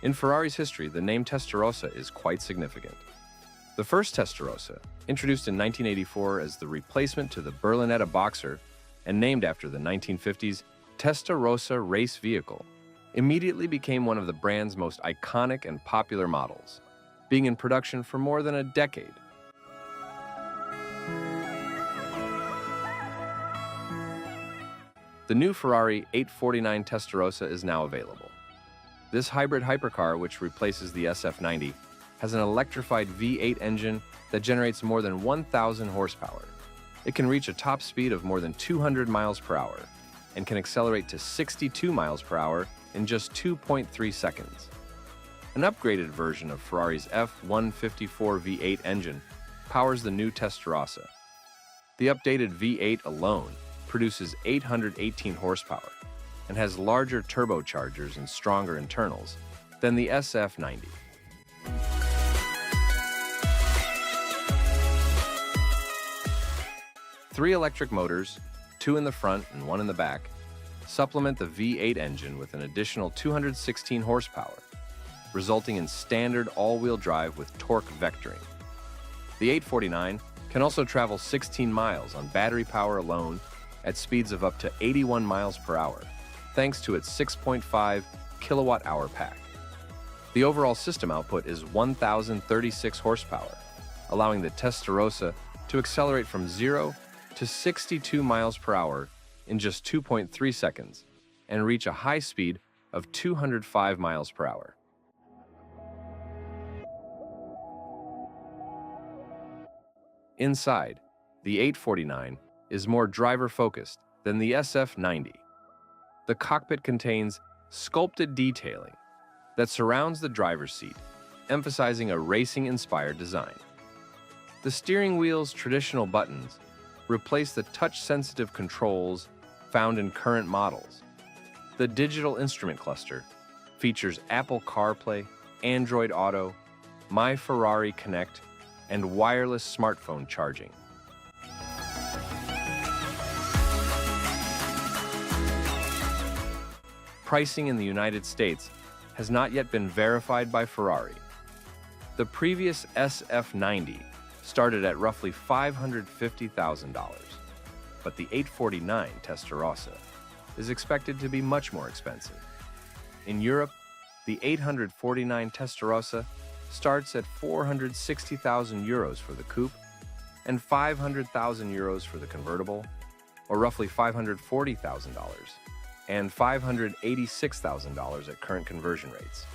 In Ferrari's history, the name Testarossa is quite significant. The first Testarossa, introduced in 1984 as the replacement to the Berlinetta Boxer and named after the 1950s Testa Rossa race vehicle, immediately became one of the brand's most iconic and popular models, being in production for more than a decade. The new Ferrari 849 Testarossa is now available. This hybrid hypercar, which replaces the SF90, has an electrified V8 engine that generates more than 1,000 horsepower. It can reach a top speed of more than 200 miles per hour and can accelerate to 62 miles per hour in just 2.3 seconds. An upgraded version of Ferrari's F154 V8 engine powers the new Testarossa. The updated V8 alone produces 818 horsepower and has larger turbochargers and stronger internals than the SF90. Three electric motors, two in the front and one in the back, supplement the V8 engine with an additional 216 horsepower, resulting in standard all-wheel drive with torque vectoring. The 849 can also travel 16 miles on battery power alone at speeds of up to 81 miles per hour, thanks to its 6.5 kilowatt-hour pack. The overall system output is 1,036 horsepower, allowing the Testarossa to accelerate from 0 to 62 miles per hour in just 2.3 seconds and reach a high speed of 205 miles per hour. Inside, the 849 is more driver-focused than the SF90. The cockpit contains sculpted detailing that surrounds the driver's seat, emphasizing a racing-inspired design. The steering wheel's traditional buttons replace the touch-sensitive controls found in current models. The digital instrument cluster features Apple CarPlay, Android Auto, My Ferrari Connect, and wireless smartphone charging. Pricing in the United States has not yet been verified by Ferrari. The previous SF90 started at roughly $550,000, but the 849 Testarossa is expected to be much more expensive. In Europe, the 849 Testarossa starts at 460,000 euros for the coupe and 500,000 euros for the convertible, or roughly $540,000, and $586,000 at current conversion rates.